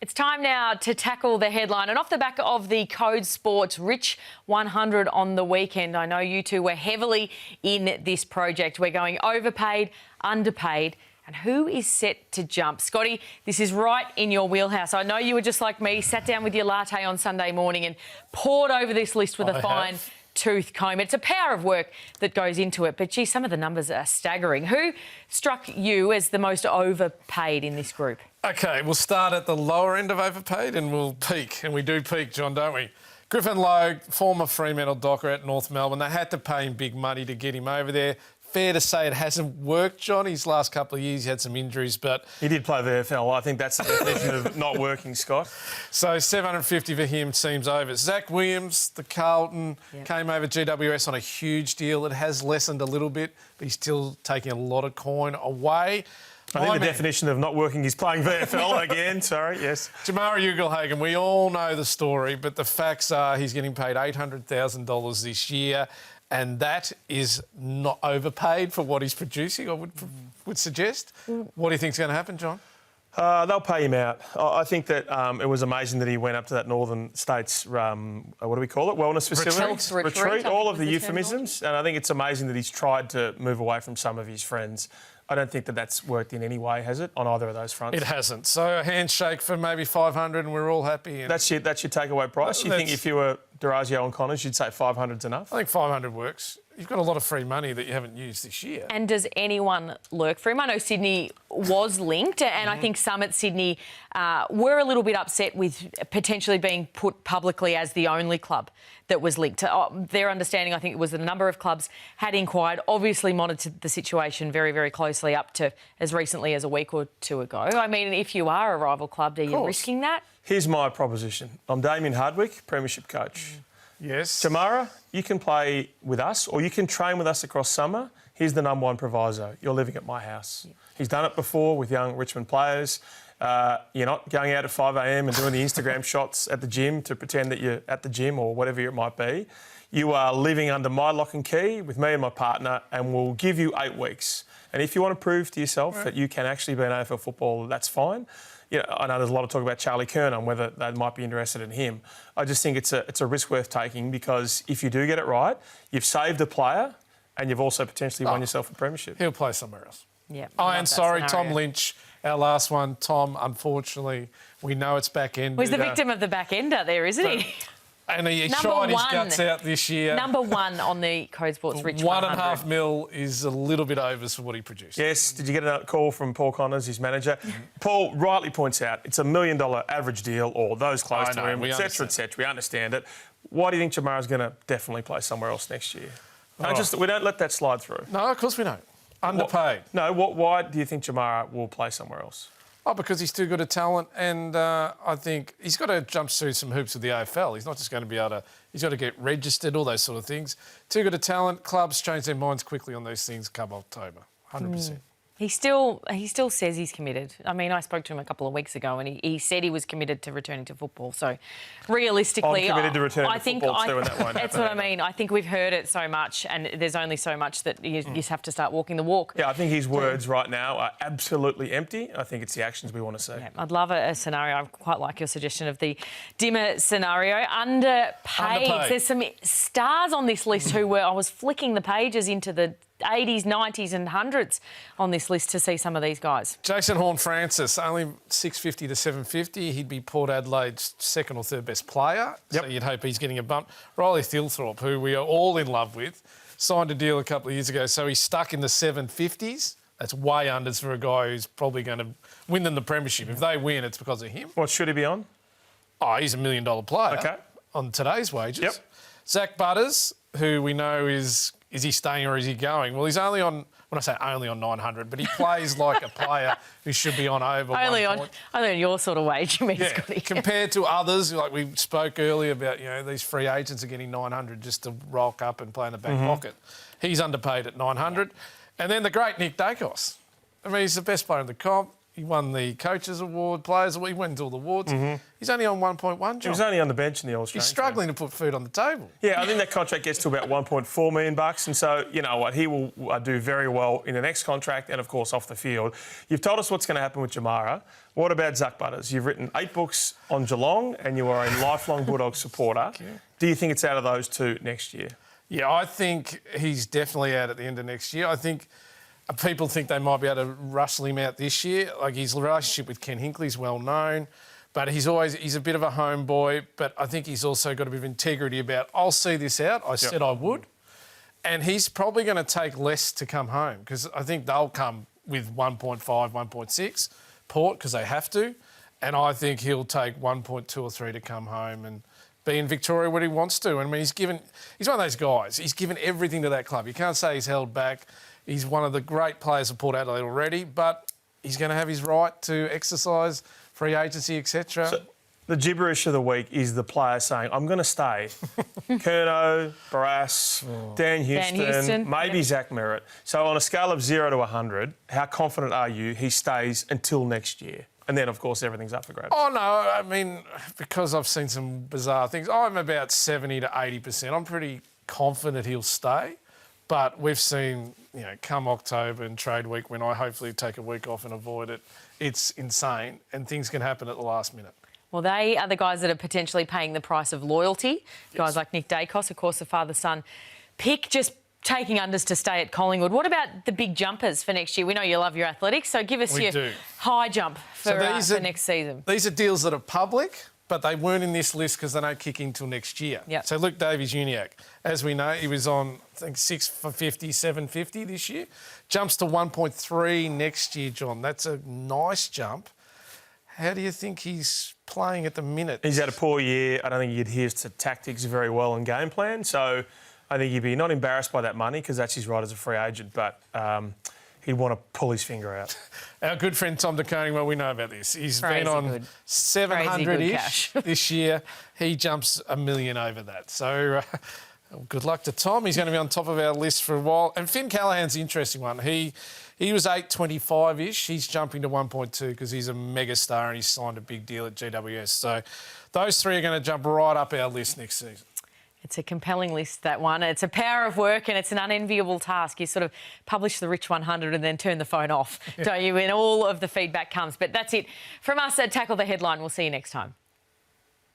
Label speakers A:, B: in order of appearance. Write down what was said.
A: It's time now to tackle the headline. And off the back of the CODE Sports Rich 100 on the weekend, I know you two were heavily in this project. We're going overpaid, underpaid, and who is set to jump? Scotty, this is right in your wheelhouse. I know you were just like me, sat down with your latte on Sunday morning and poured over this list with a fine tooth comb. It's a power of work that goes into it. But, gee, some of the numbers are staggering. Who struck you as the most overpaid in this group?
B: OK, we'll start at the lower end of overpaid and we'll peak. And we do peak, John, don't we? Griffin Logue, former Fremantle docker at North Melbourne. They had to pay him big money to get him over there. Fair to say it hasn't worked, John. His last couple of years he had some injuries, but...
C: He did play VFL. I think that's the definition of not working, Scott.
B: So $750 for him seems over. Zach Williams, the Carlton, came over GWS on a huge deal. It has lessened a little bit, but he's still taking a lot of coin away.
C: I think the definition of not working is playing VFL again. Sorry, yes.
B: Jamarra Ugle-Hagan, we all know the story, but the facts are he's getting paid $800,000 this year. And that is not overpaid for what he's producing, I would suggest. What do you think is going to happen, John?
C: They'll pay him out. I think that it was amazing that he went up to that Northern States, what do we call it, wellness facility? Retreat, all of the euphemisms. And I think it's amazing that he's tried to move away from some of his friends. I don't think that that's worked in any way, has it, on either of those fronts?
B: It hasn't. So a handshake for maybe 500 and we're all happy. And
C: that's your takeaway price? You think if you were Durazio and Connors, you'd say 500's enough?
B: I think 500 works. You've got a lot of free money that you haven't used this year.
A: And does anyone lurk for him? I know Sydney was linked, and I think some at Sydney were a little bit upset with potentially being put publicly as the only club that was linked. Their understanding, I think it was that a number of clubs had inquired, obviously monitored the situation very, very closely up to as recently as a week or two ago. I mean, if you are a rival club, are you risking that?
C: Here's my proposition. I'm Damien Hardwick, Premiership coach.
B: Yes.
C: Jamarra, you can play with us or you can train with us across summer. Here's the number one proviso. You're living at my house. He's done it before with young Richmond players. You're not going out at 5 a.m. and doing the Instagram shots at the gym to pretend that you're at the gym or whatever it might be. You are living under my lock and key with me and my partner, and we'll give you 8 weeks. And if you want to prove to yourself that you can actually be an AFL footballer, that's fine. You know, I know there's a lot of talk about Charlie Kerner and whether they might be interested in him. I just think it's a risk worth taking, because if you do get it right, you've saved a player and you've also potentially won yourself a premiership.
B: He'll play somewhere else.
A: Yeah.
B: And sorry, Tom Lynch, our last one. Tom, unfortunately, we know it's back-ended.
A: Well, he's the victim of the back-ender there, isn't he?
B: And he shied his guts out this year.
A: Number one on the CODE Sports Rich 100.
B: $1.5 million is a little bit over for what he produced.
C: Yes. Did you get a call from Paul Connors, his manager? Paul rightly points out it's $1 million average deal, or those close to him, etc., etc. We understand it. Why do you think Jamarra's going to definitely play somewhere else next year? We don't let that slide through.
B: No, of course we don't. Underpaid.
C: Why do you think Jamarra will play somewhere else?
B: Oh, because he's too good a talent, and I think he's got to jump through some hoops with the AFL. He's not just going to be able to... He's got to get registered, all those sort of things. Too good a talent. Clubs change their minds quickly on those things come October, 100%.
A: He still says he's committed. I mean, I spoke to him a couple of weeks ago and he said he was committed to returning to football. So, realistically...
C: I'm committed to returning to football too, and that won't happen.
A: That's what I mean. I think we've heard it so much, and there's only so much that you just have to start walking the walk.
C: Yeah, I think his words right now are absolutely empty. I think it's the actions we want to see. Yeah,
A: I'd love a scenario. I quite like your suggestion of the dimmer scenario. Underpaid. There's some stars on this list who were... I was flicking the pages into the 80s, 90s and 100s on this list to see some of these guys.
B: Jason Horne-Francis, only $650 to $750. He'd be Port Adelaide's second or third best player, so you'd hope he's getting a bump. Riley Thilthorpe, who we are all in love with, signed a deal a couple of years ago, so he's stuck in the 750s. That's way unders for a guy who's probably going to win them the premiership. If they win, it's because of him.
C: What should he be on?
B: Oh, he's $1 million player on today's wages.
C: Yep.
B: Zach Butters, who we know is he staying or is he going? Well, he's only on, when I say only on 900, but he plays like a player who should be on over
A: only on your sort of wage, you mean, Scotty.
B: Compared to others, like we spoke earlier about, you know, these free agents are getting 900 just to rock up and play in the back pocket. He's underpaid at 900. And then the great Nick Dacos. I mean, he's the best player in the comp. He won the Coaches Award, Players Award. He went into all the awards. He's only on 1.1, John.
C: He was only on the bench in the All-Australian.
B: He's struggling to put food on the table.
C: Yeah, I think that contract gets to about $1.4 million, and so you know what, he will do very well in the next contract, and of course off the field. You've told us what's going to happen with Jamarra. What about Zach Butters? You've written 8 books on Geelong, and you are a lifelong Bulldog supporter. Do you think it's out of those two next year?
B: Yeah, I think he's definitely out at the end of next year. I think people think they might be able to rustle him out this year. Like, his relationship with Ken Hinckley's well known, but he's a bit of a homeboy, but I think he's also got a bit of integrity about, I'll see this out. I said I would. And he's probably going to take less to come home, because I think they'll come with 1.5, 1.6 Port, because they have to. And I think he'll take 1.2 or 3 to come home and be in Victoria what he wants to. I mean, he's one of those guys. He's given everything to that club. You can't say he's held back. He's one of the great players of Port Adelaide already, but he's going to have his right to exercise free agency, etc.
C: So the gibberish of the week is the player saying, I'm going to stay. Curnow, Barrass, Dan Houston, maybe Zach Merritt. So on a scale of 0 to 100, how confident are you he stays until next year? And then, of course, everything's up for grabs.
B: Oh, no, I mean, because I've seen some bizarre things, I'm about 70 to 80%. I'm pretty confident he'll stay. But we've seen, come October and trade week, when I hopefully take a week off and avoid it, it's insane, and things can happen at the last minute.
A: Well, they are the guys that are potentially paying the price of loyalty. Guys like Nick Dacos, of course, the father-son pick, just taking unders to stay at Collingwood. What about the big jumpers for next year? We know you love your athletics, so give us your high jump for next season.
B: These are deals that are public, but they weren't in this list because they don't kick in till next year.
A: Yep.
B: So Luke Davies-Uniacke, as we know, he was on, I think, 6 for 50, 750 this year. Jumps to 1.3 next year, John. That's a nice jump. How do you think he's playing at the minute?
C: He's had a poor year. I don't think he adheres to tactics very well and game plan. So I think he'd be not embarrassed by that money, because that's his right as a free agent, but he'd want to pull his finger out.
B: Our good friend Tom DeConing, well, we know about this. He's been on 700-ish this year. He jumps $1 million over that. So good luck to Tom. He's going to be on top of our list for a while. And Finn Callahan's the interesting one. He was 825-ish. He's jumping to 1.2 because he's a mega star and he's signed a big deal at GWS. So those three are going to jump right up our list next season.
A: It's a compelling list, that one. It's a power of work and it's an unenviable task. You sort of publish the Rich 100 and then turn the phone off, don't you, when all of the feedback comes. But that's it from us at Tackle the Headline. We'll see you next time.